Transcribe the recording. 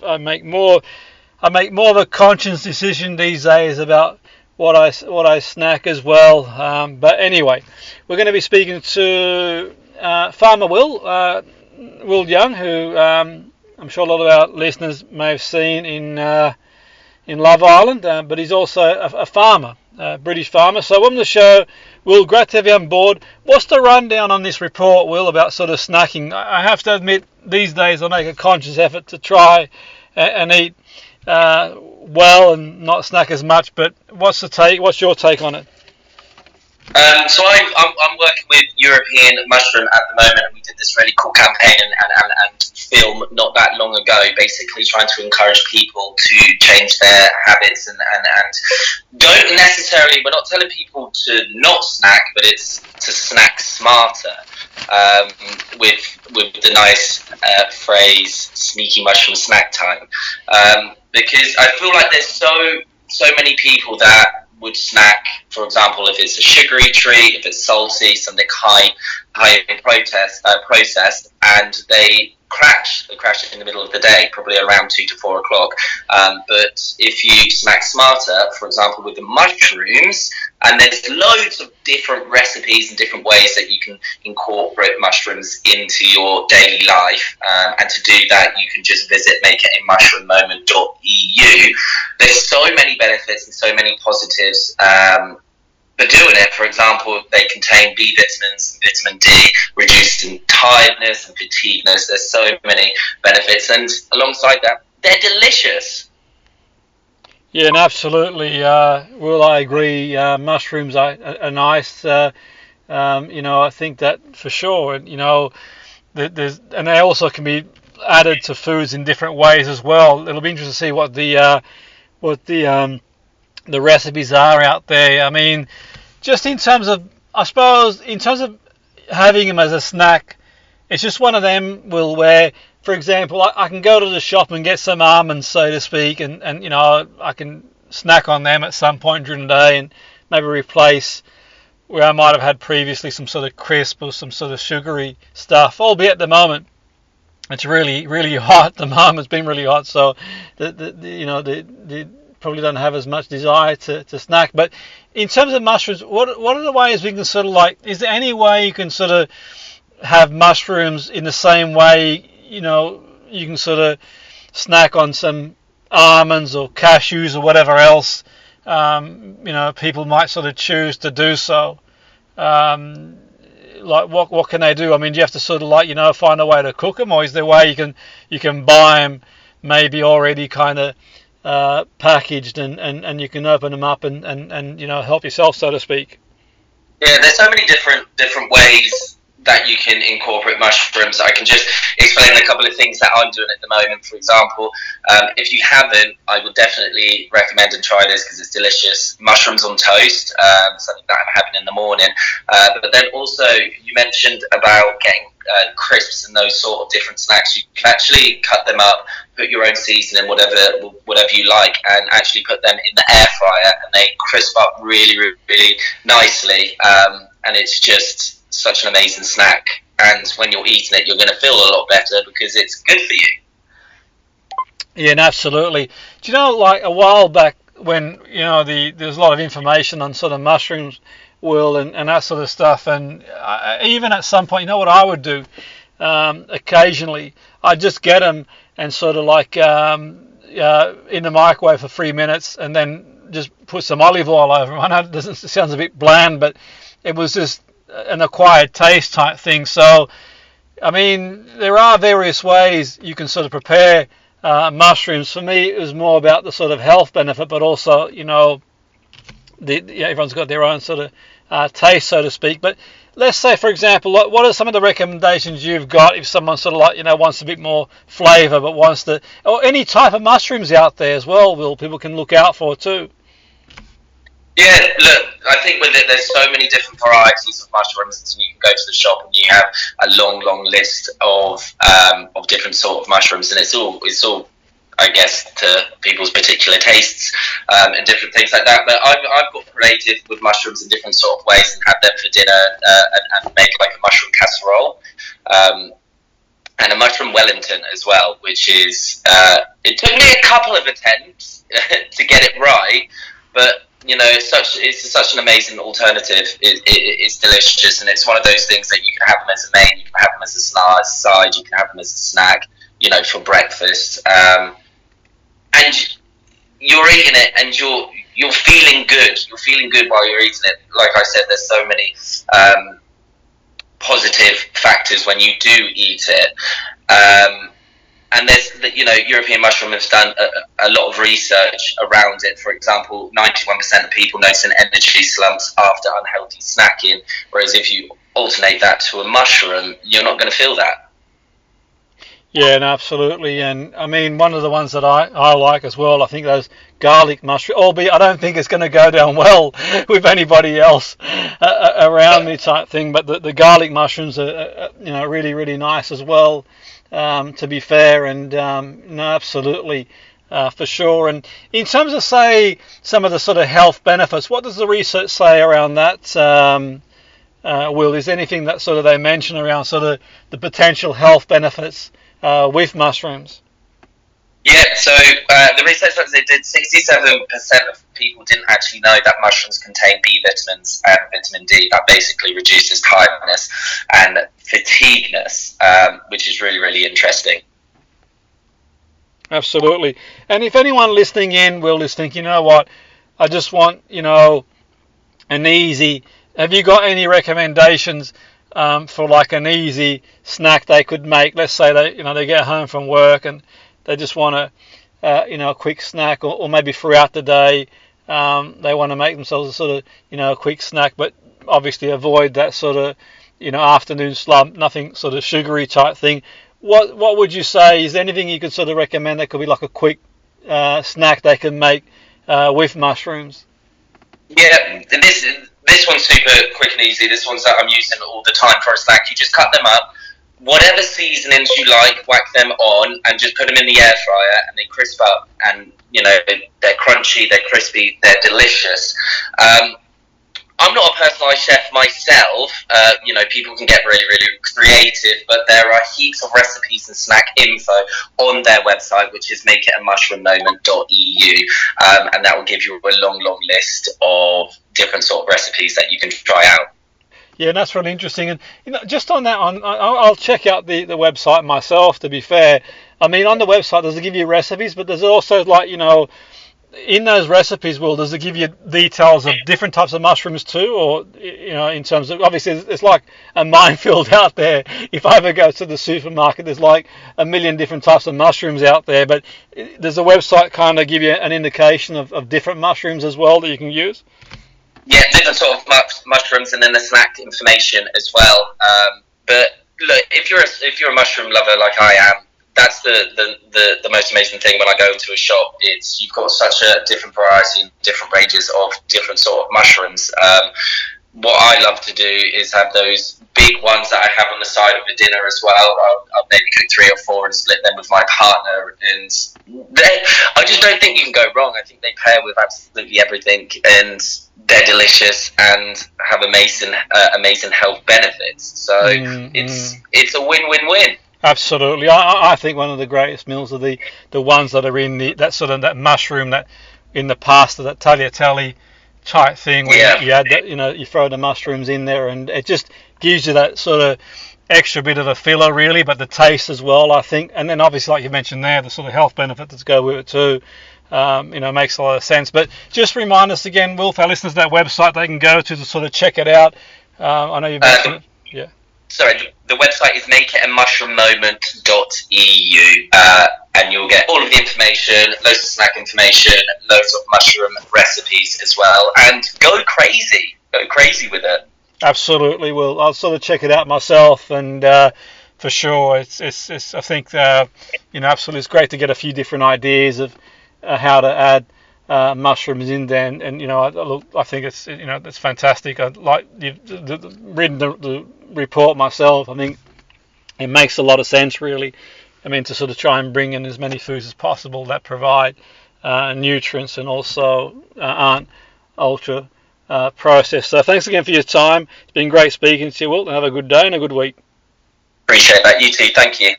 I make more of a conscious decision these days about what I snack as well. But anyway, we're going to be speaking to Farmer Will Young, who I'm sure a lot of our listeners may have seen in Love Island, but he's also a farmer, a British farmer. So on the show, Will, great to have you on board. What's the rundown on this report, Will, about sort of snacking? I have to admit, these days I make a conscious effort to try and eat well and not snack as much. But what's your take on it? So I'm working with European Mushroom at the moment, and we did this really cool campaign and film not that long ago, basically trying to encourage people to change their habits and don't necessarily, we're not telling people to not snack, but it's to snack smarter, with the nice phrase sneaky mushroom snack time, because I feel like there's so many people that would snack, for example, if it's a sugary treat, if it's salty, something high in processed, and they crash in the middle of the day, probably around 2 to 4 o'clock. But if you snack smarter, for example, with the mushrooms, and there's loads of different recipes and different ways that you can incorporate mushrooms into your daily life. And to do that, you can just visit makeitimushroommoment.eu. There's so many benefits and so many positives for doing it. For example, they contain B vitamins and vitamin D, reducing tiredness and fatigueness. There's so many benefits, and alongside that, they're delicious. Yeah, and absolutely. Will, I agree. Mushrooms are nice. I think that for sure. And and they also can be added to foods in different ways as well. It'll be interesting to see what the recipes are out there. I mean, just in terms of, I suppose, in terms of having them as a snack, it's just one of them, Will, where, for example, I can go to the shop and get some almonds, so to speak, and I can snack on them at some point during the day and maybe replace where I might have had previously some sort of crisp or some sort of sugary stuff, albeit at the moment it's really, really hot. The moment it's been really hot, so the probably don't have as much desire to snack. But in terms of mushrooms, what are the ways we can sort of is there any way you can sort of have mushrooms in the same way, you can sort of snack on some almonds or cashews or whatever else, people might sort of choose to do so. What can they do? I mean, do you have to sort of find a way to cook them, or is there a way you can buy them maybe already kind of packaged and you can open them up and help yourself, so to speak? Yeah, there's so many different ways that you can incorporate mushrooms. I can just explain a couple of things that I'm doing at the moment. For example, if you haven't, I would definitely recommend and try this because it's delicious. Mushrooms on toast, something that I'm having in the morning. But then also, you mentioned about getting crisps and those sort of different snacks. You can actually cut them up, put your own seasoning, whatever you like, and actually put them in the air fryer, and they crisp up really, really, really nicely. And it's just such an amazing snack, and when you're eating it, you're going to feel a lot better because it's good for you. Yeah, and absolutely. Do you know, like a while back when there's a lot of information on sort of mushrooms, Will, and that sort of stuff, and even at some point, what I would do occasionally, I'd just get them and sort of in the microwave for 3 minutes, and then just put some olive oil over them. I know it sounds a bit bland, but it was just an acquired taste type thing. So, I mean, there are various ways you can sort of prepare mushrooms. For me, it was more about the sort of health benefit, but also, everyone's got their own sort of taste, so to speak. But let's say, for example, what are some of the recommendations you've got if someone sort of wants a bit more flavour, but or any type of mushrooms out there as well, Will, people can look out for too? Yeah, look, I think with it, there's so many different varieties of mushrooms, and you can go to the shop and you have a long list of different sort of mushrooms, and it's all, I guess, to people's particular tastes and different things like that. But I've got creative with mushrooms in different sort of ways and have them for dinner and make like a mushroom casserole. and a mushroom Wellington as well, which is it took me a couple of attempts to get it right, but it's such an amazing alternative. It's delicious, and it's one of those things that you can have them as a main, you can have them as a side, you can have them as a snack, for breakfast, and you're eating it, and you're feeling good. You're feeling good while you're eating it. Like I said, there's so many positive factors when you do eat it. And there's, European mushroom has done a lot of research around it. For example, 91% of people noticing energy slumps after unhealthy snacking, whereas if you alternate that to a mushroom, you're not going to feel that. Yeah, no, absolutely. And I mean, one of the ones that I like as well, I think those garlic mushrooms, albeit I don't think it's going to go down well with anybody else around me type thing, but the garlic mushrooms are, really, really nice as well, to be fair. And no, absolutely, for sure. And in terms of, say, some of the sort of health benefits, what does the research say around that? Will, is anything that sort of they mention around sort of the potential health benefits with mushrooms? Yeah, so the research that they did, 67% of people didn't actually know that mushrooms contain B vitamins and vitamin D. That basically reduces tiredness and fatigueness, which is really, really interesting. Absolutely. And if anyone listening in is thinking, you know what, I just want, an easy, have you got any recommendations for like an easy snack they could make? Let's say they get home from work and they just want a quick snack, or maybe throughout the day they want to make themselves a sort of a quick snack, but obviously avoid that sort of afternoon slump, nothing sort of sugary type thing. What would you say? Is there anything you could sort of recommend that could be like a quick snack they can make with mushrooms? Yeah, this one's super quick and easy. This one's that I'm using all the time for a snack. You just cut them up, whatever seasonings you like, whack them on, and just put them in the air fryer, and they crisp up, and they're crunchy, they're crispy, they're delicious. I'm not a personalised chef myself. People can get really, really creative, but there are heaps of recipes and snack info on their website, which is makeitamushroommoment.eu, and that will give you a long, long list of different sort of recipes that you can try out. Yeah, and that's really interesting. And just on that, I'll check out the website myself. To be fair, I mean, on the website does it give you recipes, but there's also like in those recipes, does it give you details of different types of mushrooms too, or in terms of, obviously it's like a minefield out there. If I ever go to the supermarket, there's like a million different types of mushrooms out there, but does the website kind of give you an indication of different mushrooms as well that you can use? Yeah, different sort of mushrooms, and then the snack information as well. But look, if you're a mushroom lover like I am, that's the most amazing thing when I go into a shop. It's you've got such a different variety and different ranges of different sort of mushrooms. What I love to do is have those big ones that I have on the side of a dinner as well. I'll maybe cook 3 or 4 and split them with my partner, and I just don't think you can go wrong. I think they pair with absolutely everything, and they're delicious and have amazing health benefits. So it's a win-win-win. Absolutely. I think one of the greatest meals are the ones that are in that mushroom that in the pasta, that tagliatelle type thing, where you add that, you throw the mushrooms in there, and it just gives you that sort of extra bit of a filler really, but the taste as well, I think. And then obviously, like you mentioned there, the sort of health benefits that go with it too. Makes a lot of sense. But just remind us again, Will, for our listeners, that website they can go to sort of check it out. I know you've mentioned it. Yeah. Sorry, the website is makeitamushroommoment.eu, and you'll get all of the information, loads of snack information, loads of mushroom recipes as well, and go crazy with it. Absolutely, Will. I'll sort of check it out myself, and for sure, it's I think absolutely, it's great to get a few different ideas of how to add mushrooms in there, and I think it's fantastic. I like reading the report myself. I think it makes a lot of sense, really. I mean, to sort of try and bring in as many foods as possible that provide nutrients and also aren't ultra processed. So thanks again for your time. It's been great speaking to you, Wilt, and have a good day and a good week. Appreciate that. You too. Thank you.